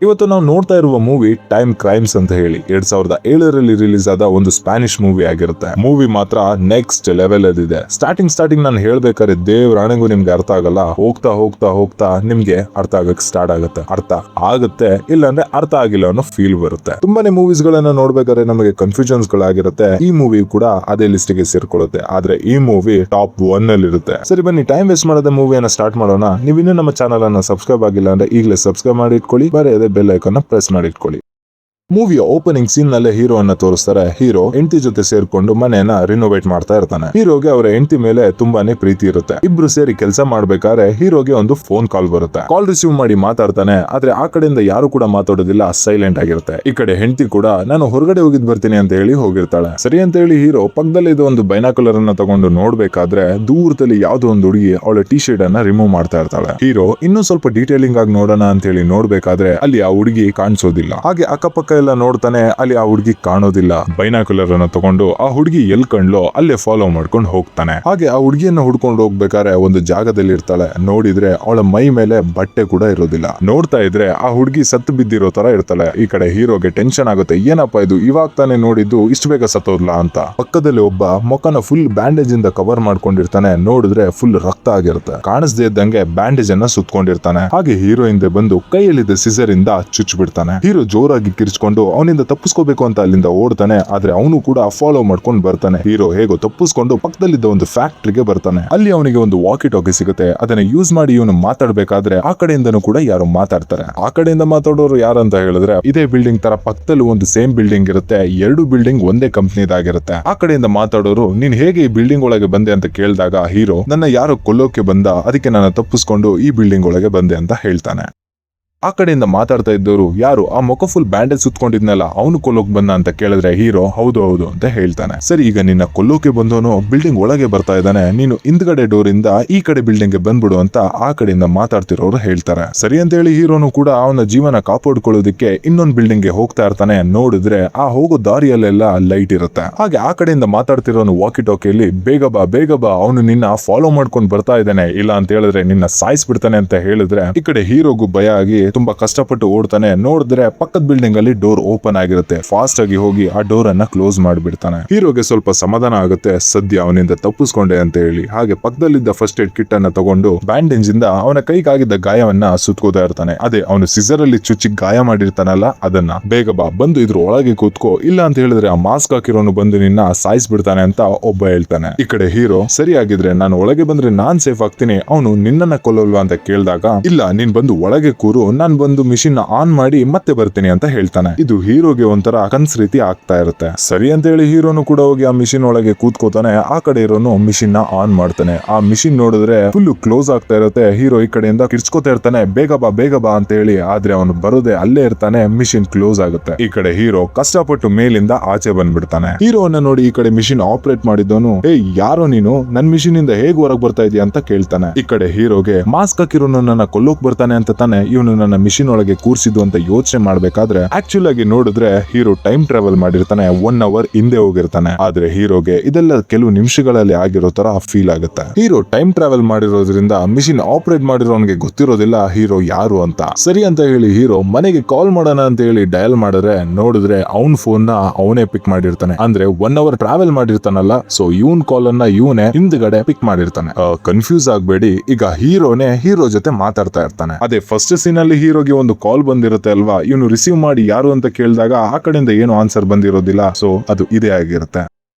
ಇವತ್ತು ನಾವು ನೋಡ್ತಾ ಇರುವ ಮೂವಿ ಟೈಮ್ ಕ್ರೈಮ್ಸ್ ಅಂತ ಹೇಳಿ 2007ರಲ್ಲಿ ರಿಲೀಸ್ ಆದ ಒಂದು ಸ್ಪ್ಯಾನಿಷ್ ಮೂವಿ ಆಗಿರುತ್ತೆ. ಮೂವಿ ಮಾತ್ರ ನೆಕ್ಸ್ಟ್ ಲೆವೆಲ್ ಅದಿದೆ. ಸ್ಟಾರ್ಟಿಂಗ್ ನಾನು ಹೇಳ್ಬೇಕಾದ್ರೆ ದೇವ್ರಾಣೆಗೂ ನಿಮ್ಗೆ ಅರ್ಥ ಆಗಲ್ಲ. ಹೋಗ್ತಾ ನಿಮ್ಗೆ ಅರ್ಥ ಆಗಕ್ ಸ್ಟಾರ್ಟ್ ಆಗುತ್ತೆ ಇಲ್ಲಾಂದ್ರೆ ಅರ್ಥ ಆಗಿಲ್ಲ ಅನ್ನೋ ಫೀಲ್ ಬರುತ್ತೆ. ತುಂಬಾನೇ ಮೂವೀಸ್ ಗಳನ್ನ ನೋಡ್ಬೇಕಾದ್ರೆ ನಮಗೆ ಕನ್ಫ್ಯೂಷನ್ಸ್ ಗಳಾಗಿರುತ್ತೆ. ಈ ಮೂವಿ ಕೂಡ ಅದೇ ಲಿಸ್ಟ್ ಗೆ ಸೇರ್ಕೊಳ್ಳುತ್ತೆ. ಆದ್ರೆ ಈ ಮೂವಿ ಟಾಪ್ 1 ಅಲ್ಲಿ ಇರುತ್ತೆ. ಸರಿ ಬನ್ನಿ, ಟೈಮ್ ವೇಸ್ಟ್ ಮಾಡದ ಮೂವಿಯನ್ನ ಸ್ಟಾರ್ಟ್ ಮಾಡೋಣ. ನೀವು ಇನ್ನೂ ನಮ್ಮ ಚಾನಲ್ ಅನ್ನ ಸಬ್ಸ್ಕ್ರೈಬ್ ಆಗಿಲ್ಲ ಅಂದ್ರೆ ಈಗಲೇ ಸಬ್ಸ್ಕ್ರೈಬ್ ಮಾಡಿ ಇಟ್ಕೊಳ್ಳಿ. ಬರೀ ಬೆಲ್ ಐಕಾನ್ ಪ್ರೆಸ್ ಮಾಡಿ ಇಟ್ಕೊಳ್ಳಿ. ಮೂವಿಯ ಓಪನಿಂಗ್ ಸೀನ್ ನಲ್ಲೇ ಹೀರೋ ಅನ್ನ ತೋರಿಸ್ತಾರೆ. ಹೀರೋ ಹೆಂಡತಿ ಜೊತೆ ಸೇರ್ಕೊಂಡು ಮನೆಯನ್ನ ರಿನೋವೇಟ್ ಮಾಡ್ತಾ ಇರ್ತಾನೆ. ಹೀರೋಗೆ ಅವರ ಹೆಂಡತಿ ಮೇಲೆ ತುಂಬಾನೇ ಪ್ರೀತಿ ಇರುತ್ತೆ. ಇಬ್ರು ಸೇರಿ ಕೆಲಸ ಮಾಡ್ಬೇಕಾದ್ರೆ ಹೀರೋಗೆ ಒಂದು ಫೋನ್ ಕಾಲ್ ಬರುತ್ತೆ. ಕಾಲ್ ರಿಸೀವ್ ಮಾಡಿ ಮಾತಾಡ್ತಾನೆ. ಆದ್ರೆ ಆ ಕಡೆಯಿಂದ ಯಾರು ಕೂಡ ಮಾತಾಡೋದಿಲ್ಲ, ಸೈಲೆಂಟ್ ಆಗಿರುತ್ತೆ. ಈ ಕಡೆ ಹೆಂಡತಿ ಕೂಡ ನಾನು ಹೊರಗಡೆ ಹೋಗಿದ್ ಬರ್ತೀನಿ ಅಂತ ಹೇಳಿ ಹೋಗಿರ್ತಾಳೆ. ಸರಿ ಅಂತ ಹೇಳಿ ಹೀರೋ ಪಕ್ಕದಲ್ಲಿ ಇದು ಒಂದು ಬೈನಾಕುಲರ್ ಅನ್ನ ತಗೊಂಡು ನೋಡ್ಬೇಕಾದ್ರೆ ದೂರದಲ್ಲಿ ಯಾವ್ದೋ ಒಂದು ಹುಡುಗಿ ಅವಳ ಟಿ ಶರ್ಟ್ ಅನ್ನ ರಿಮೂವ್ ಮಾಡ್ತಾ ಇರ್ತಾಳೆ. ಹೀರೋ ಇನ್ನೂ ಸ್ವಲ್ಪ ಡೀಟೇಲಿಂಗ್ ಆಗಿ ನೋಡೋಣ ಅಂತ ಹೇಳಿ ನೋಡ್ಬೇಕಾದ್ರೆ ಅಲ್ಲಿ ಆ ಹುಡುಗಿ ಕಾಣಿಸೋದಿಲ್ಲ. ಹಾಗೆ ಅಕ್ಕಪಕ್ಕ ಎಲ್ಲ ನೋಡ್ತಾನೆ, ಅಲ್ಲಿ ಆ ಹುಡುಗಿ ಕಾಣೋದಿಲ್ಲ. ಬೈನಾಕುಲರ್ ಅನ್ನ ತಗೊಂಡು ಆ ಹುಡುಗಿ ಎಲ್ ಕಂಡ್ಲೋ ಅಲ್ಲೇ ಫಾಲೋ ಮಾಡ್ಕೊಂಡು ಹೋಗ್ತಾನೆ. ಹಾಗೆ ಆ ಹುಡುಗಿಯನ್ನ ಹುಡ್ಕೊಂಡು ಹೋಗ್ಬೇಕಾದ್ರೆ ಒಂದು ಜಾಗದಲ್ಲಿ ಇರ್ತಾಳೆ. ನೋಡಿದ್ರೆ ಅವಳ ಮೈ ಮೇಲೆ ಬಟ್ಟೆ ಕೂಡ ಇರೋದಿಲ್ಲ. ನೋಡ್ತಾ ಇದ್ರೆ ಆ ಹುಡುಗಿ ಸತ್ತು ಬಿದ್ದಿರೋ ತರ ಇರ್ತಾಳೆ. ಈ ಕಡೆ ಹೀರೋಗೆ ಟೆನ್ಷನ್ ಆಗುತ್ತೆ. ಏನಪ್ಪಾ ಇದು, ಇವಾಗ ತಾನೇ ನೋಡಿದ್ದು ಇಷ್ಟು ಬೇಗ ಸತ್ತೋದ್ಲಾ ಅಂತ. ಪಕ್ಕದಲ್ಲಿ ಒಬ್ಬ ಮೊಕ್ಕನ ಫುಲ್ ಬ್ಯಾಂಡೇಜ್ ಇಂದ ಕವರ್ ಮಾಡ್ಕೊಂಡಿರ್ತಾನೆ. ನೋಡಿದ್ರೆ ಫುಲ್ ರಕ್ತ ಆಗಿರುತ್ತೆ. ಕಾಣಿಸದೇ ಇದ್ದಂಗೆ ಬ್ಯಾಂಡೇಜ್ ಅನ್ನ ಸುತ್ಕೊಂಡಿರ್ತಾನೆ. ಹಾಗೆ ಹೀರೋ ಹಿಂದೆ ಬಂದು ಕೈಯಲ್ಲಿದ್ದ ಸಿಸರ್ ಇಂದ ಚುಚ್ಚಿಬಿಡ್ತಾನೆ. ಹೀರೋ ಜೋರಾಗಿ ಕಿರ್ಚ್ಕೊಂಡು ಅವನಿಂದ ತಪ್ಪಿಸ್ಕೋಬೇಕು ಅಂತ ಅಲ್ಲಿಂದ ಓಡ್ತಾನೆ. ಆದ್ರೆ ಅವನು ಕೂಡ ಫಾಲೋ ಮಾಡ್ಕೊಂಡು ಬರ್ತಾನೆ. ಹೀರೋ ಹೇಗೋ ತಪ್ಪಿಸ್ಕೊಂಡು ಪಕ್ಕದಲ್ಲಿದ್ದ ಒಂದು ಫ್ಯಾಕ್ಟ್ರಿಗೆ ಬರ್ತಾನೆ. ಅಲ್ಲಿ ಅವನಿಗೆ ಒಂದು ವಾಕಿ ಟಾಕಿ ಸಿಗುತ್ತೆ. ಅದನ್ನ ಯೂಸ್ ಮಾಡಿ ಇವನು ಮಾತಾಡ್ಬೇಕಾದ್ರೆ ಆ ಕಡೆಯಿಂದನೂ ಕೂಡ ಯಾರು ಮಾತಾಡ್ತಾರೆ. ಆ ಕಡೆಯಿಂದ ಮಾತಾಡೋರು ಯಾರಂತ ಹೇಳಿದ್ರೆ, ಇದೇ ಬಿಲ್ಡಿಂಗ್ ತರ ಪಕ್ಕದಲ್ಲಿ ಒಂದು ಸೇಮ್ ಬಿಲ್ಡಿಂಗ್ ಇರುತ್ತೆ. 2 ಬಿಲ್ಡಿಂಗ್ ಒಂದೇ ಕಂಪ್ನಿದಾಗಿರುತ್ತೆ. ಆ ಕಡೆಯಿಂದ ಮಾತಾಡೋರು ನೀನ್ ಹೇಗೆ ಈ ಬಿಲ್ಡಿಂಗ್ ಒಳಗೆ ಬಂದೆ ಅಂತ ಕೇಳಿದಾಗ ಹೀರೋ ನನ್ನ ಯಾರೋ ಕೊಲ್ಲೋಕೆ ಬಂದ, ಅದಕ್ಕೆ ನಾನು ತಪ್ಪಿಸ್ಕೊಂಡು ಈ ಬಿಲ್ಡಿಂಗ್ ಒಳಗೆ ಬಂದೆ ಅಂತ ಹೇಳ್ತಾನೆ. ಆ ಕಡೆಯಿಂದ ಮಾತಾಡ್ತಾ ಇದ್ದವರು ಯಾರು, ಆ ಮುಖ ಫುಲ್ ಬ್ಯಾಂಡೇಜ್ ಸುತ್ಕೊಂಡಿದ್ನಲ್ಲ ಅವನು ಕೊಲ್ಲೋಕ್ ಬಂದ ಅಂತ ಕೇಳಿದ್ರೆ ಹೀರೋ ಹೌದು ಅಂತ ಹೇಳ್ತಾನೆ. ಸರಿ, ಈಗ ನಿನ್ನ ಕೊಲ್ಲೋಕೆ ಬಂದವನು ಬಿಲ್ಡಿಂಗ್ ಒಳಗೆ ಬರ್ತಾ ಇದ್ದಾನೆ, ನೀನು ಹಿಂದ್ಗಡೆ ಡೋರ್ ಇಂದ ಈ ಕಡೆ ಬಿಲ್ಡಿಂಗ್ ಗೆ ಬಂದ್ಬಿಡು ಅಂತ ಆ ಕಡೆಯಿಂದ ಮಾತಾಡ್ತಿರೋರು ಹೇಳ್ತಾರೆ. ಸರಿ ಅಂತ ಹೇಳಿ ಹೀರೋನು ಕೂಡ ಅವನ ಜೀವನ ಕಾಪಾಡ್ಕೊಳ್ಳೋದಕ್ಕೆ ಇನ್ನೊಂದು ಬಿಲ್ಡಿಂಗ್ ಗೆ ಹೋಗ್ತಾ ಇರ್ತಾನೆ. ನೋಡಿದ್ರೆ ಆ ಹೋಗೋ ದಾರಿಯಲ್ಲೆಲ್ಲ ಲೈಟ್ ಇರುತ್ತೆ. ಹಾಗೆ ಆ ಕಡೆಯಿಂದ ಮಾತಾಡ್ತಿರೋನು ವಾಕಿ ಟಾಕಿಯಲ್ಲಿ ಬೇಗ ಬಾ ಅವನು ನಿನ್ನ ಫಾಲೋ ಮಾಡ್ಕೊಂಡು ಬರ್ತಾ ಇದ್ದಾನೆ, ಇಲ್ಲ ಅಂತ ಹೇಳಿದ್ರೆ ನಿನ್ನ ಸಾಯಿಸ್ಬಿಡ್ತಾನೆ ಅಂತ ಹೇಳಿದ್ರೆ ಈ ಕಡೆ ಹೀರೋಗೂ ಭಯ ಆಗಿ ತುಂಬಾ ಕಷ್ಟಪಟ್ಟು ಓಡ್ತಾನೆ. ನೋಡಿದ್ರೆ ಪಕ್ಕದ ಬಿಲ್ಡಿಂಗ್ ಅಲ್ಲಿ ಡೋರ್ ಓಪನ್ ಆಗಿರುತ್ತೆ. ಫಾಸ್ಟ್ ಆಗಿ ಹೋಗಿ ಆ ಡೋರ್ ಅನ್ನ ಕ್ಲೋಸ್ ಮಾಡಿಬಿಡ್ತಾನೆ. ಹೀರೋಗೆ ಸ್ವಲ್ಪ ಸಮಾಧಾನ ಆಗುತ್ತೆ, ಸದ್ಯ ಅವನಿಂದ ತಪ್ಪಿಸ್ಕೊಂಡೆ ಅಂತ ಹೇಳಿ. ಹಾಗೆ ಪಕ್ಕದಲ್ಲಿದ್ದ ಫಸ್ಟ್ ಏಡ್ ಕಿಟ್ ಅನ್ನ ತಗೊಂಡು ಬ್ಯಾಂಡೇಜ್ ಇಂದ ಅವನ ಕೈಗಾಗಿದ್ದ ಗಾಯವನ್ನ ಸುತ್ಕೋತಾ ಇರ್ತಾನೆ. ಅದೇ ಅವನು ಸಿಸರ್ ಅಲ್ಲಿ ಚುಚ್ಚಿ ಗಾಯ ಮಾಡಿರ್ತಾನಲ್ಲ ಅದನ್ನ. ಬೇಗ ಬಂದು ಇದ್ರ ಒಳಗೆ ಕೂತ್ಕೋ, ಇಲ್ಲ ಅಂತ ಹೇಳಿದ್ರೆ ಆ ಮಾಸ್ಕ್ ಹಾಕಿರೋನು ಬಂದು ನಿನ್ನ ಸಾಯಿಸ್ಬಿಡ್ತಾನೆ ಅಂತ ಒಬ್ಬ ಹೇಳ್ತಾನೆ. ಈ ಕಡೆ ಹೀರೋ ಸರಿಯಾಗಿದ್ರೆ ನಾನು ಒಳಗೆ ಬಂದ್ರೆ ನಾನ್ ಸೇಫ್ ಆಗ್ತೀನಿ, ಅವನು ನಿನ್ನನ್ನ ಕೊಲ್ಲಲ್ವಾ ಅಂತ ಕೇಳಿದಾಗ ಇಲ್ಲ ನೀನ್ ಬಂದು ಒಳಗೆ ಕೂರು, ನಾನ್ ಬಂದು ಮಿಷಿನ್ ಆನ್ ಮಾಡಿ ಮತ್ತೆ ಬರ್ತೀನಿ ಅಂತ ಹೇಳ್ತಾನೆ. ಇದು ಹೀರೋಗೆ ಒಂಥರ ಕನ್ಸ್ ರೀತಿ ಆಗ್ತಾ ಇರುತ್ತೆ. ಸರಿ ಅಂತ ಹೇಳಿ ಹೀರೋನು ಕೂಡ ಹೋಗಿ ಆ ಮಿಷಿನ್ ಒಳಗೆ ಕೂತ್ಕೋತಾನೆ. ಆ ಕಡೆ ಇರೋನು ಮಿಷಿನ್ ನ ಆನ್ ಮಾಡ್ತಾನೆ. ಆ ಮಿಷಿನ್ ನೋಡಿದ್ರೆ ಫುಲ್ ಕ್ಲೋಸ್ ಆಗ್ತಾ ಇರುತ್ತೆ. ಹೀರೋ ಈ ಕಡೆಯಿಂದ ಕಿರ್ಚ್ಕೋತಾ ಇರ್ತಾನೆ, ಬೇಗ ಬಾ ಅಂತ ಹೇಳಿ. ಆದ್ರೆ ಅವನು ಬರೋದೇ ಅಲ್ಲೇ ಇರ್ತಾನೆ. ಮಿಷಿನ್ ಕ್ಲೋಸ್ ಆಗುತ್ತೆ. ಈ ಕಡೆ ಹೀರೋ ಕಷ್ಟಪಟ್ಟು ಮೇಲಿಂದ ಆಚೆ ಬಂದ್ಬಿಡ್ತಾನೆ. ಹೀರೋನ ನೋಡಿ ಈ ಕಡೆ ಮಿಷಿನ್ ಆಪರೇಟ್ ಮಾಡಿದವನು ಯಾರೋ ನೀನು ನನ್ ಮಿಷಿನ್ ಇಂದ ಹೇಗ್ ಹೊರಗೆ ಬರ್ತಾ ಇದೀಯ ಅಂತ ಕೇಳ್ತಾನೆ. ಈ ಕಡೆ ಹೀರೋಗೆ ಮಾಸ್ಕ್ ಹಾಕಿರೋನು ನನ್ನ ಕೊಲ್ಲೋಕ್ ಬರ್ತಾನೆ ಅಂತ ತಾನೆ ಇವನು ನನ್ನ ಮಿಷಿನ್ ಒಳಗೆ ಕೂರ್ಸಿದ್ದು ಅಂತ ಯೋಚನೆ ಮಾಡ್ಬೇಕಾದ್ರೆ ಆಕ್ಚುಲ್ ಆಗಿ ನೋಡಿದ್ರೆ ಹೀರೋ ಟೈಮ್ ಟ್ರಾವೆಲ್ ಮಾಡಿರ್ತಾನೆ. 1 ಅವರ್ ಹಿಂದೆ ಹೋಗಿರ್ತಾನೆ. ಆದ್ರೆ ಹೀರೋಗೆ ಇದೆಲ್ಲ ಕೆಲವು ನಿಮಿಷಗಳಲ್ಲಿ ಆಗಿರೋ ತರ ಫೀಲ್ ಆಗುತ್ತೆ. ಹೀರೋ ಟೈಮ್ ಟ್ರಾವೆಲ್ ಮಾಡಿರೋದ್ರಿಂದ ಮಿಷಿನ್ ಆಪರೇಟ್ ಮಾಡಿರೋನ್ಗೆ ಗೊತ್ತಿರೋದಿಲ್ಲ ಹೀರೋ ಯಾರು ಅಂತ. ಸರಿ ಅಂತ ಹೇಳಿ ಹೀರೋ ಮನೆಗೆ ಕಾಲ್ ಮಾಡೋಣ ಅಂತ ಹೇಳಿ ಡಯಲ್ ಮಾಡಿದ್ರೆ ನೋಡಿದ್ರೆ ಅವನ್ ಫೋನ್ ನ ಅವನೇ ಪಿಕ್ ಮಾಡಿರ್ತಾನೆ. ಅಂದ್ರೆ 1 ಅವರ್ ಟ್ರಾವೆಲ್ ಮಾಡಿರ್ತಾನಲ್ಲ, ಸೊ ಇವನ್ ಕಾಲ್ ಅನ್ನ ಇವನೇ ಹಿಂದ್ಗಡೆ ಪಿಕ್ ಮಾಡಿರ್ತಾನೆ. ಕನ್ಫ್ಯೂಸ್ ಆಗ್ಬೇಡಿ, ಈಗ ಹೀರೋನೇ ಹೀರೋ ಜೊತೆ ಮಾತಾಡ್ತಾ ಇರ್ತಾನೆ. ಅದೇ ಫಸ್ಟ್ ಸೀನ್ ಅಲ್ಲಿ ಹೀರೋಗೆ ಒಂದು ಕಾಲ್ ಬಂದಿರುತ್ತೆ ಅಲ್ವಾ, ಇವನು ರಿಸೀವ್ ಮಾಡಿ ಯಾರು ಅಂತ ಕೇಳಿದಾಗ ಆ ಕಡೆಯಿಂದ ಏನು ಆನ್ಸರ್ ಬಂದಿರೋದಿಲ್ಲ. ಸೊ ಅದು ಇದೇ ಆಗಿರುತ್ತೆ.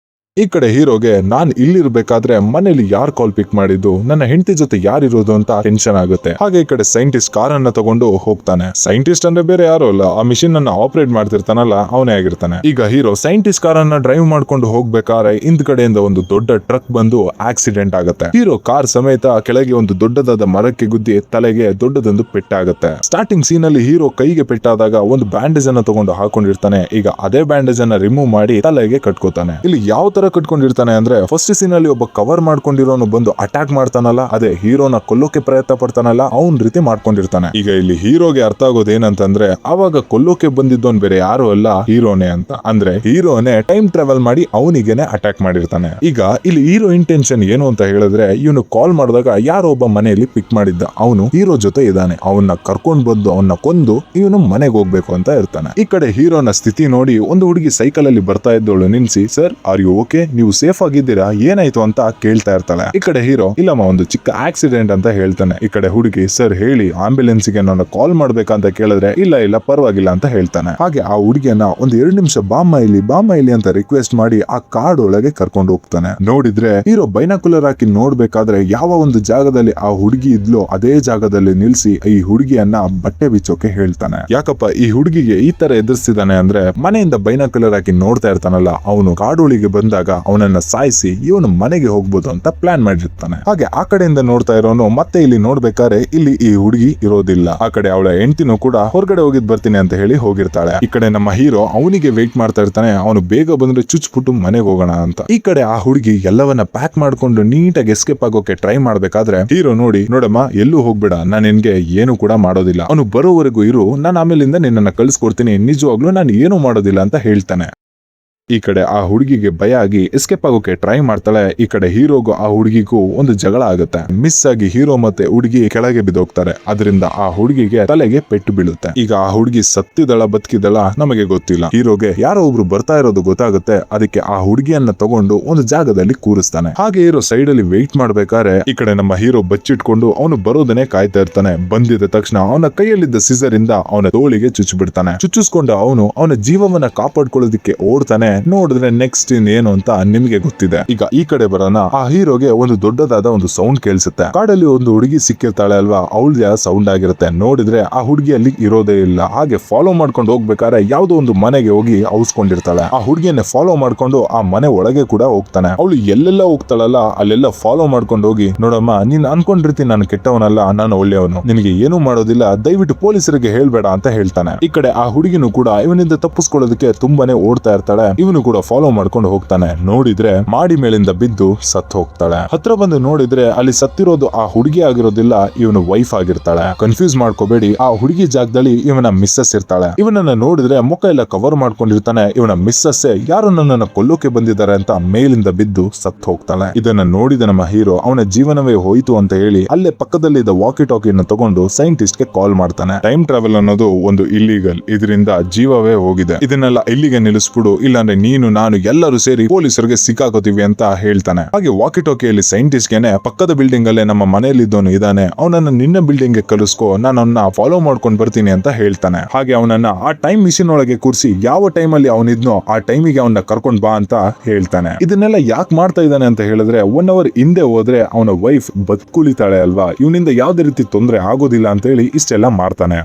ಈ ಕಡೆ ಹೀರೋಗೆ ನಾನ್ ಇಲ್ಲಿರ್ಬೇಕಾದ್ರೆ ಮನೇಲಿ ಯಾರು ಕಾಲ್ ಪಿಕ್ ಮಾಡಿದ್ದು, ನನ್ನ ಹೆಂಡತಿ ಜೊತೆ ಯಾರಿರೋದು ಅಂತ ಟೆನ್ಷನ್ ಆಗುತ್ತೆ. ಹಾಗೆ ಈ ಕಡೆ ಸೈಂಟಿಸ್ಟ್ ಕಾರ್ ಅನ್ನ ತಗೊಂಡು ಹೋಗ್ತಾನೆ. ಸೈಂಟಿಸ್ಟ್ ಅಂದ್ರೆ ಬೇರೆ ಯಾರು ಅಲ್ಲ, ಆ ಮಿಷಿನ್ ಅನ್ನ ಆಪರೇಟ್ ಮಾಡ್ತಿರ್ತಾನಲ್ಲ ಅವನೇ ಆಗಿರ್ತಾನೆ. ಈಗ ಹೀರೋ ಸೈಂಟಿಸ್ಟ್ ಕಾರ್ ಅನ್ನ ಡ್ರೈವ್ ಮಾಡ್ಕೊಂಡು ಹೋಗ್ಬೇಕಾದ್ರೆ ಹಿಂದ್ ಕಡೆಯಿಂದ ಒಂದು ದೊಡ್ಡ ಟ್ರಕ್ ಬಂದು ಆಕ್ಸಿಡೆಂಟ್ ಆಗುತ್ತೆ. ಹೀರೋ ಕಾರ್ ಸಮೇತ ಕೆಳಗೆ ಒಂದು ದೊಡ್ಡದಾದ ಮರಕ್ಕೆ ಗುದ್ದಿ ತಲೆಗೆ ದೊಡ್ಡದೊಂದು ಪೆಟ್ಟಾಗುತ್ತೆ. ಸ್ಟಾರ್ಟಿಂಗ್ ಸೀನ್ ಅಲ್ಲಿ ಹೀರೋ ಕೈಗೆ ಪೆಟ್ಟಾದಾಗ ಒಂದು ಬ್ಯಾಂಡೇಜ್ ಅನ್ನ ತಗೊಂಡು ಹಾಕೊಂಡಿರ್ತಾನೆ. ಈಗ ಅದೇ ಬ್ಯಾಂಡೇಜ್ ಅನ್ನ ರಿಮೂವ್ ಮಾಡಿ ತಲೆಗೆ ಕಟ್ಕೋತಾನೆ. ಇಲ್ಲಿ ಯಾವ ತರ ಕಟ್ಕೊಂಡಿರ್ತಾನೆ ಅಂದ್ರೆ ಫಸ್ಟ್ ಸೀನ್ ಅಲ್ಲಿ ಒಬ್ಬ ಕವರ್ ಮಾಡ್ಕೊಂಡಿರೋನು ಬಂದು ಅಟ್ಯಾಕ್ ಮಾಡ್ತಾನಲ್ಲ, ಅದೇ ಹೀರೋನ ಕೊಲ್ಲೋಕೆ ಪ್ರಯತ್ನ ಪಡ್ತಾನಲ್ಲ ಅವನ್ ರೀತಿ ಮಾಡ್ಕೊಂಡಿರ್ತಾನೆ. ಈಗ ಇಲ್ಲಿ ಹೀರೋಗೆ ಅರ್ಥ ಆಗೋದು ಏನಂತಂದ್ರೆ ಅವಾಗ ಕೊಲ್ಲೋಕೆ ಬಂದಿದ್ದವನ್ ಬೇರೆ ಯಾರು ಅಲ್ಲ ಹೀರೋನೇ ಅಂತ. ಅಂದ್ರೆ ಹೀರೋನೇ ಟೈಮ್ ಟ್ರಾವೆಲ್ ಮಾಡಿ ಅವನಿಗೆನೆ ಅಟ್ಯಾಕ್ ಮಾಡಿರ್ತಾನೆ. ಈಗ ಇಲ್ಲಿ ಹೀರೋ ಇಂಟೆನ್ಷನ್ ಏನು ಅಂತ ಹೇಳಿದ್ರೆ ಇವನು ಕಾಲ್ ಮಾಡಿದಾಗ ಯಾರೋ ಒಬ್ಬ ಮನೆಯಲ್ಲಿ ಪಿಕ್ ಮಾಡಿದ್ದ, ಅವನು ಹೀರೋ ಜೊತೆ ಇದ್ದಾನೆ, ಅವನ್ನ ಕರ್ಕೊಂಡ್ ಬಂದು ಅವನ್ನ ಕೊಂದು ಇವನು ಮನೆಗೆ ಹೋಗ್ಬೇಕು ಅಂತ ಇರ್ತಾನೆ. ಈ ಕಡೆ ಹೀರೋನ ಸ್ಥಿತಿ ನೋಡಿ ಒಂದು ಹುಡುಗಿ ಸೈಕಲ್ ಅಲ್ಲಿ ಬರ್ತಾ ಇದ್ದವಳು ನಿಲ್ಸಿ, ಸರ್ ಆರ್ ಯು ಓಕೆ, ನೀವು ಸೇಫ್ ಆಗಿದ್ದೀರಾ, ಏನಾಯ್ತು ಅಂತ ಕೇಳ್ತಾ ಇರ್ತಾಳೆ. ಈ ಕಡೆ ಹೀರೋ ಇಲ್ಲಮ್ಮ ಒಂದು ಚಿಕ್ಕ ಆಕ್ಸಿಡೆಂಟ್ ಅಂತ ಹೇಳ್ತಾನೆ. ಈ ಕಡೆ ಹುಡುಗಿ ಸರ್ ಹೇಳಿ ಆಂಬ್ಯುಲೆನ್ಸ್ ಗೆ ನಾನು ಕಾಲ್ ಮಾಡ್ಬೇಕಂತ ಕೇಳಿದ್ರೆ ಇಲ್ಲ ಪರವಾಗಿಲ್ಲ ಅಂತ ಹೇಳ್ತಾನೆ. ಹಾಗೆ ಆ ಹುಡುಗಿಯನ್ನ ಒಂದ್ 2 ನಿಮಿಷ ಬಾಮ್ಮ ಇಲ್ಲಿ ಅಂತ ರಿಕ್ವೆಸ್ಟ್ ಮಾಡಿ ಆ ಕಾಡ್ ಒಳಗೆ ಕರ್ಕೊಂಡು ಹೋಗ್ತಾನೆ. ನೋಡಿದ್ರೆ ಹೀರೋ ಬೈನಾಕುಲರ್ ಹಾಕಿ ನೋಡ್ಬೇಕಾದ್ರೆ ಯಾವ ಒಂದು ಜಾಗದಲ್ಲಿ ಆ ಹುಡುಗಿ ಇದ್ಲೋ ಅದೇ ಜಾಗದಲ್ಲಿ ನಿಲ್ಸಿ ಈ ಹುಡುಗಿಯನ್ನ ಬಟ್ಟೆ ಬಿಚ್ಚೋಕೆ ಹೇಳ್ತಾನೆ. ಯಾಕಪ್ಪ ಈ ಹುಡುಗಿಗೆ ಈ ತರ ಎದುರಿಸಿದಾನೆ ಅಂದ್ರೆ ಮನೆಯಿಂದ ಬೈನಾಕುಲರ್ ಹಾಕಿ ನೋಡ್ತಾ ಇರ್ತಾನಲ್ಲ, ಅವನು ಕಾಡೋಳಿಗೆ ಬಂದಾಗ ಅವನನ್ನ ಸಾಯಿಸಿ ಇವನು ಮನೆಗೆ ಹೋಗ್ಬೋದು ಅಂತ ಪ್ಲಾನ್ ಮಾಡಿರ್ತಾನೆ. ಹಾಗೆ ಆ ಕಡೆಯಿಂದ ನೋಡ್ತಾ ಇರೋನು ಮತ್ತೆ ಇಲ್ಲಿ ನೋಡ್ಬೇಕಾದ್ರೆ ಇಲ್ಲಿ ಈ ಹುಡುಗಿ ಇರೋದಿಲ್ಲ. ಆ ಕಡೆ ಅವಳ ಹೆಂಡತಿನೂ ಕೂಡ ಹೊರಗಡೆ ಹೋಗಿದ್ ಬರ್ತೀನಿ ಅಂತ ಹೇಳಿ ಹೋಗಿರ್ತಾಳೆ. ಈ ಕಡೆ ನಮ್ಮ ಹೀರೋ ಅವನಿಗೆ ವೇಟ್ ಮಾಡ್ತಾ ಇರ್ತಾನೆ, ಅವನು ಬೇಗ ಬಂದ್ರೆ ಚುಚ್ಬಿಟ್ಟು ಮನೆಗೆ ಹೋಗೋಣ ಅಂತ. ಈ ಕಡೆ ಆ ಹುಡುಗಿ ಎಲ್ಲವನ್ನ ಪ್ಯಾಕ್ ಮಾಡ್ಕೊಂಡು ನೀಟಾಗಿ ಎಸ್ಕೇಪ್ ಆಗೋಕೆ ಟ್ರೈ ಮಾಡ್ಬೇಕಾದ್ರೆ ಹೀರೋ ನೋಡಮ್ಮ ಎಲ್ಲೂ ಹೋಗ್ಬೇಡ, ನಾನು ನಿನ್ಗೆ ಏನು ಕೂಡ ಮಾಡೋದಿಲ್ಲ, ಅವನು ಬರೋವರೆಗೂ ಇರು, ನಾನು ಆಮೇಲಿಂದ ನಿನ್ನನ್ನ ಕಳ್ಸಿಕೊಡ್ತೀನಿ, ನಿಜವಾಗ್ಲೂ ನಾನು ಏನು ಮಾಡೋದಿಲ್ಲ ಅಂತ ಹೇಳ್ತಾನೆ. ಈ ಕಡೆ ಆ ಹುಡುಗಿಗೆ ಭಯ ಆಗಿ ಎಸ್ಕೇಪ್ ಆಗೋಕೆ ಟ್ರೈ ಮಾಡ್ತಾಳೆ. ಈ ಕಡೆ ಹೀರೋಗೂ ಆ ಹುಡುಗಿಗೂ ಒಂದು ಜಗಳ ಆಗುತ್ತೆ. ಮಿಸ್ ಆಗಿ ಹೀರೋ ಮತ್ತೆ ಹುಡುಗಿ ಕೆಳಗೆ ಬಿದ್ದೋಗ್ತಾರೆ. ಅದರಿಂದ ಆ ಹುಡುಗಿಗೆ ತಲೆಗೆ ಪೆಟ್ಟು ಬೀಳುತ್ತೆ. ಈಗ ಆ ಹುಡುಗಿ ಸತ್ತಿದಳ ಬದುಕಿದಳ ನಮಗೆ ಗೊತ್ತಿಲ್ಲ. ಹೀರೋಗೆ ಯಾರೋ ಒಬ್ರು ಬರ್ತಾ ಇರೋದು ಗೊತ್ತಾಗುತ್ತೆ. ಅದಕ್ಕೆ ಆ ಹುಡುಗಿಯನ್ನ ತಗೊಂಡು ಒಂದು ಜಾಗದಲ್ಲಿ ಕೂರಿಸ್ತಾನೆ. ಹಾಗೆ ಹೀರೋ ಸೈಡ್ ಅಲ್ಲಿ ವೆಯ್ಟ್ ಮಾಡ್ಬೇಕಾದ್ರೆ ಈ ಕಡೆ ನಮ್ಮ ಹೀರೋ ಬಚ್ಚಿಟ್ಕೊಂಡು ಅವನು ಬರೋದನ್ನೇ ಕಾಯ್ತಾ ಇರ್ತಾನೆ. ಬಂದಿದ ತಕ್ಷಣ ಅವನ ಕೈಯಲ್ಲಿದ್ದ ಸಿಸರ್ ಇಂದ ಅವನ ತೋಳಿಗೆ ಚುಚ್ಚಿಬಿಡ್ತಾನೆ. ಚುಚ್ಚಿಸ್ಕೊಂಡು ಅವನ ಜೀವವನ್ನ ಕಾಪಾಡ್ಕೊಳ್ಳೋದಿಕ್ಕೆ ಓಡ್ತಾನೆ. ನೋಡಿದ್ರೆ ನೆಕ್ಸ್ಟ್ ಏನು ಅಂತ ನಿಮಗೆ ಗೊತ್ತಿದೆ. ಈಗ ಈ ಕಡೆ ಬರೋಣ. ಆ ಹೀರೋಗೆ ಒಂದು ದೊಡ್ಡದಾದ ಒಂದು ಸೌಂಡ್ ಕೇಳಿಸುತ್ತೆ. ಕಾಡಲ್ಲಿ ಒಂದು ಹುಡುಗಿ ಸಿಕ್ಕಿರ್ತಾಳೆ ಅಲ್ವಾ, ಅವಳ ಸೌಂಡ್ ಆಗಿರುತ್ತೆ. ನೋಡಿದ್ರೆ ಆ ಹುಡುಗಿ ಅಲ್ಲಿ ಇರೋದೇ ಇಲ್ಲ. ಹಾಗೆ ಫಾಲೋ ಮಾಡ್ಕೊಂಡು ಹೋಗ್ಬೇಕಾದ್ರೆ ಯಾವ್ದೋ ಒಂದು ಮನೆಗೆ ಹೋಗಿ ಔಸ್ಕೊಂಡಿರ್ತಾಳೆ. ಆ ಹುಡುಗಿಯನ್ನೇ ಫಾಲೋ ಮಾಡ್ಕೊಂಡು ಆ ಮನೆ ಒಳಗೆ ಕೂಡ ಹೋಗ್ತಾನೆ. ಅವಳು ಎಲ್ಲೆಲ್ಲ ಹೋಗ್ತಾಳಲ್ಲ ಅಲ್ಲೆಲ್ಲ ಫಾಲೋ ಮಾಡ್ಕೊಂಡು ಹೋಗಿ, ನೋಡಮ್ಮ ನೀನ್ ಅನ್ಕೊಂಡಿರ್ತೀನಿ ನಾನು ಕೆಟ್ಟವನಲ್ಲ, ನಾನು ಒಳ್ಳೆಯವನು, ನಿನಗೆ ಏನು ಮಾಡೋದಿಲ್ಲ, ದಯವಿಟ್ಟು ಪೊಲೀಸರಿಗೆ ಹೇಳ್ಬೇಡ ಅಂತ ಹೇಳ್ತಾನೆ. ಈ ಕಡೆ ಆ ಹುಡುಗಿನೂ ಕೂಡ ಇವನಿಂದ ತಪ್ಪಿಸ್ಕೊಳ್ಳೋದಕ್ಕೆ ತುಂಬಾನೇ ಓಡ್ತಾ ಇರ್ತಾಳೆ. ಇವನು ಕೂಡ ಫಾಲೋ ಮಾಡ್ಕೊಂಡು ಹೋಗ್ತಾನೆ. ನೋಡಿದ್ರೆ ಮಾಡಿ ಮೇಲಿಂದ ಬಿದ್ದು ಸತ್ತು ಹೋಗ್ತಾಳೆ. ಹತ್ರ ಬಂದು ನೋಡಿದ್ರೆ ಅಲ್ಲಿ ಸತ್ತಿರೋದು ಆ ಹುಡುಗಿ ಆಗಿರೋದಿಲ್ಲ, ಇವನು ವೈಫ್ ಆಗಿರ್ತಾಳೆ. ಕನ್ಫ್ಯೂಸ್ ಮಾಡ್ಕೋಬೇಡಿ, ಆ ಹುಡುಗಿ ಜಾಗದಲ್ಲಿ ಇವನ ಮಿಸ್ಸಸ್ ಇರ್ತಾಳೆ. ಇವನನ್ನ ನೋಡಿದ್ರೆ ಮುಖ ಎಲ್ಲ ಕವರ್ ಮಾಡ್ಕೊಂಡಿರ್ತಾನೆ. ಇವನ ಮಿಸ್ಸಸ್ ಯಾರು ನನ್ನನ್ನ ಕೊಲ್ಲೋಕೆ ಬಂದಿದ್ದಾರೆ ಅಂತ ಮೇಲಿಂದ ಬಿದ್ದು ಸತ್ತು ಹೋಗ್ತಾಳೆ. ಇದನ್ನ ನೋಡಿದ ನಮ್ಮ ಹೀರೋ ಅವನ ಜೀವನವೇ ಹೋಯ್ತು ಅಂತ ಹೇಳಿ ಅಲ್ಲೇ ಪಕ್ಕದಲ್ಲಿದ್ದ ವಾಕಿ ಟಾಕಿಯನ್ನು ತಗೊಂಡು ಸೈಂಟಿಸ್ಟ್ ಗೆ ಕಾಲ್ ಮಾಡ್ತಾನೆ. ಟೈಮ್ ಟ್ರಾವೆಲ್ ಅನ್ನೋದು ಒಂದು ಇಲ್ಲಿಗಲ್, ಇದರಿಂದ ಜೀವವೇ ಹೋಗಿದೆ, ಇದನ್ನೆಲ್ಲ ಇಲ್ಲಿಗೆ ನಿಲ್ಲಿಸ್ಬಿಡು, ಇಲ್ಲಾಂದ್ರೆ ನೀನು ನಾನು ಎಲ್ಲರೂ ಸೇರಿ ಪೊಲೀಸರಿಗೆ ಸಿಕ್ಕಾಕೋತೀವಿ ಅಂತ ಹೇಳ್ತಾನೆ. ಹಾಗೆ ವಾಕಿ ಟಾಕಿಯಲ್ಲಿ ಸೈಂಟಿಸ್ಟ್ ಗೆನೆ ಪಕ್ಕದ ಬಿಲ್ಡಿಂಗ್ ಅಲ್ಲೇ ನಮ್ಮ ಮನೆಯಲ್ಲಿದ್ದವನು ಇದ್ದಾನೆ, ಅವನನ್ನ ನಿನ್ನ ಬಿಲ್ಡಿಂಗ್ ಗೆ ಕಳಿಸ್ಕೋ, ನಾನು ಅವನ್ನ ಫಾಲೋ ಮಾಡ್ಕೊಂಡು ಬರ್ತೀನಿ ಅಂತ ಹೇಳ್ತಾನೆ. ಹಾಗೆ ಅವನನ್ನ ಆ ಟೈಮ್ ಮಿಷಿನ್ ಒಳಗೆ ಕೂರಿಸಿ ಯಾವ ಟೈಮ್ ಅಲ್ಲಿ ಅವನಿದ್ನೋ ಆ ಟೈಮಿಗೆ ಅವನ್ನ ಕರ್ಕೊಂಡ್ ಬಾ ಅಂತ ಹೇಳ್ತಾನೆ. ಇದನ್ನೆಲ್ಲ ಯಾಕೆ ಮಾಡ್ತಾ ಇದ್ದಾನೆ ಅಂತ ಹೇಳಿದ್ರೆ 1 ಅವರ್ ಹಿಂದೆ ಹೋದ್ರೆ ಅವನ ವೈಫ್ ಬದುಕುಳಿತಾಳೆ ಅಲ್ವಾ, ಇವನಿಂದ ಯಾವ್ದೇ ರೀತಿ ತೊಂದರೆ ಆಗೋದಿಲ್ಲ ಅಂತ ಹೇಳಿ ಇಷ್ಟೆಲ್ಲ ಮಾಡ್ತಾನೆ.